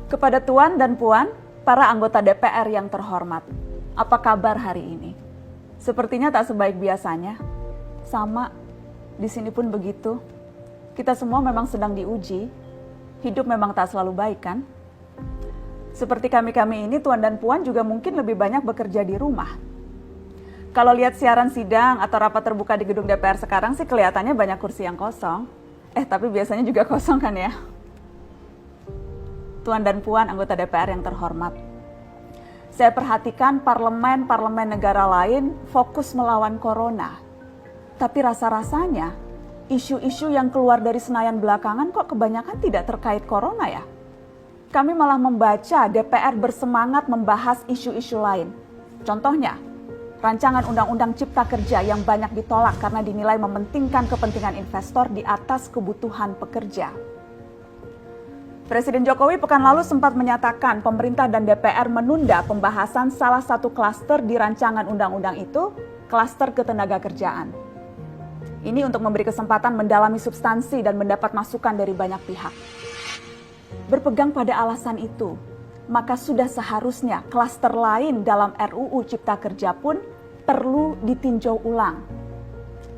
Kepada Tuan dan Puan, para anggota DPR yang terhormat, apa kabar hari ini? Sepertinya tak sebaik biasanya. Sama, di sini pun begitu. Kita semua memang sedang diuji. Hidup memang tak selalu baik, kan? Seperti kami-kami ini, Tuan dan Puan juga mungkin lebih banyak bekerja di rumah. Kalau lihat siaran sidang atau rapat terbuka di gedung DPR sekarang sih kelihatannya banyak kursi yang kosong. Tapi biasanya juga kosong kan ya? Tuan dan Puan anggota DPR yang terhormat. Saya perhatikan parlemen-parlemen negara lain fokus melawan corona. Tapi rasa-rasanya isu-isu yang keluar dari Senayan belakangan kok kebanyakan tidak terkait corona ya? Kami malah membaca DPR bersemangat membahas isu-isu lain. Contohnya, rancangan Undang-Undang Cipta Kerja yang banyak ditolak karena dinilai mementingkan kepentingan investor di atas kebutuhan pekerja. Presiden Jokowi pekan lalu sempat menyatakan pemerintah dan DPR menunda pembahasan salah satu klaster di rancangan undang-undang itu, klaster ketenagakerjaan. Ini untuk memberi kesempatan mendalami substansi dan mendapat masukan dari banyak pihak. Berpegang pada alasan itu, maka sudah seharusnya klaster lain dalam RUU Cipta Kerja pun perlu ditinjau ulang.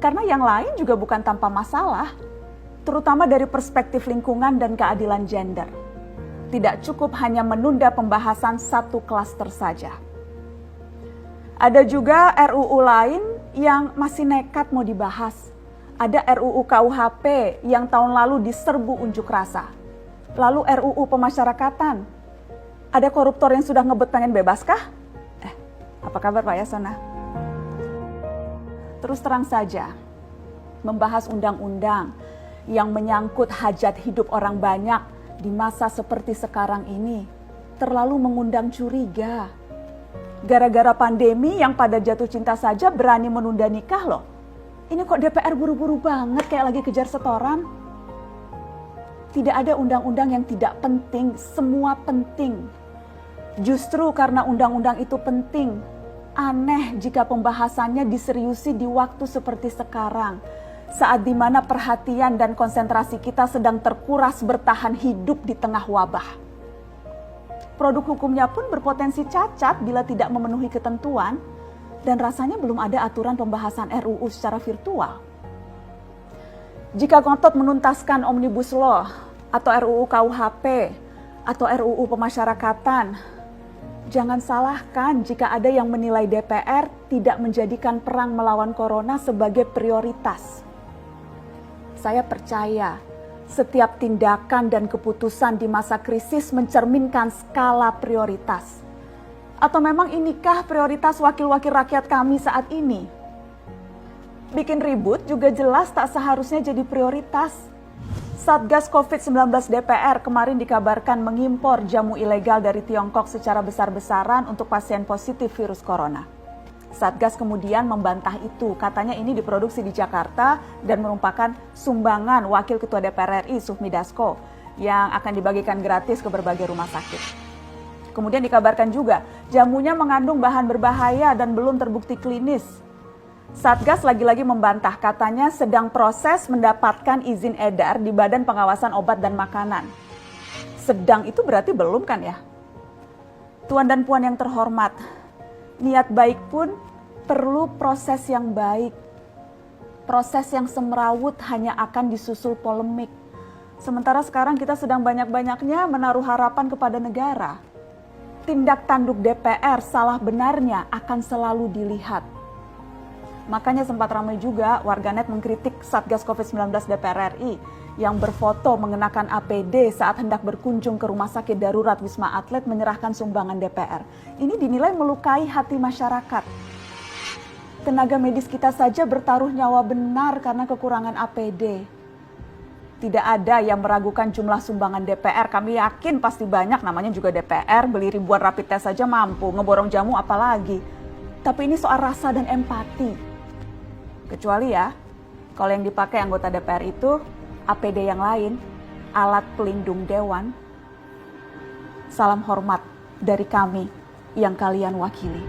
Karena yang lain juga bukan tanpa masalah, terutama dari perspektif lingkungan dan keadilan gender. Tidak cukup hanya menunda pembahasan satu klaster saja. Ada juga RUU lain yang masih nekat mau dibahas. Ada RUU KUHP yang tahun lalu diserbu unjuk rasa. Lalu RUU pemasyarakatan. Ada koruptor yang sudah ngebet pengen bebas kah? Apa kabar Pak Yasona? Terus terang saja, membahas undang-undang yang menyangkut hajat hidup orang banyak di masa seperti sekarang ini terlalu mengundang curiga. Gara-gara pandemi yang pada jatuh cinta saja berani menunda nikah loh. Ini kok DPR buru-buru banget kayak lagi kejar setoran? Tidak ada undang-undang yang tidak penting, semua penting. Justru karena undang-undang itu penting, aneh jika pembahasannya diseriusi di waktu seperti sekarang. Saat dimana perhatian dan konsentrasi kita sedang terkuras bertahan hidup di tengah wabah. Produk hukumnya pun berpotensi cacat bila tidak memenuhi ketentuan dan rasanya belum ada aturan pembahasan RUU secara virtual. Jika ngotot menuntaskan Omnibus Law atau RUU KUHP atau RUU pemasyarakatan, jangan salahkan jika ada yang menilai DPR tidak menjadikan perang melawan corona sebagai prioritas. Saya percaya setiap tindakan dan keputusan di masa krisis mencerminkan skala prioritas. Atau memang inikah prioritas wakil-wakil rakyat kami saat ini? Bikin ribut juga jelas tak seharusnya jadi prioritas. Satgas COVID-19 DPR kemarin dikabarkan mengimpor jamu ilegal dari Tiongkok secara besar-besaran untuk pasien positif virus corona. Satgas kemudian membantah itu, katanya ini diproduksi di Jakarta dan merupakan sumbangan Wakil Ketua DPR RI Sufmi Dasko yang akan dibagikan gratis ke berbagai rumah sakit. Kemudian dikabarkan juga jamunya mengandung bahan berbahaya dan belum terbukti klinis. Satgas lagi-lagi membantah, katanya sedang proses mendapatkan izin edar di Badan Pengawasan Obat dan Makanan. Sedang itu berarti belum kan ya? Tuan dan Puan yang terhormat, niat baik pun perlu proses yang baik. Proses yang semrawut hanya akan disusul polemik. Sementara sekarang kita sedang banyak-banyaknya menaruh harapan kepada negara. Tindak tanduk DPR salah benarnya akan selalu dilihat. Makanya sempat ramai juga warganet mengkritik Satgas COVID-19 DPR RI yang berfoto mengenakan APD saat hendak berkunjung ke rumah sakit darurat Wisma Atlet menyerahkan sumbangan DPR. Ini dinilai melukai hati masyarakat. Tenaga medis kita saja bertaruh nyawa benar karena kekurangan APD. Tidak ada yang meragukan jumlah sumbangan DPR. Kami yakin pasti banyak, namanya juga DPR, beli ribuan rapid test saja mampu, ngeborong jamu apalagi. Tapi ini soal rasa dan empati. Kecuali ya, kalau yang dipakai anggota DPR itu APD yang lain, alat pelindung dewan. Salam hormat dari kami yang kalian wakili.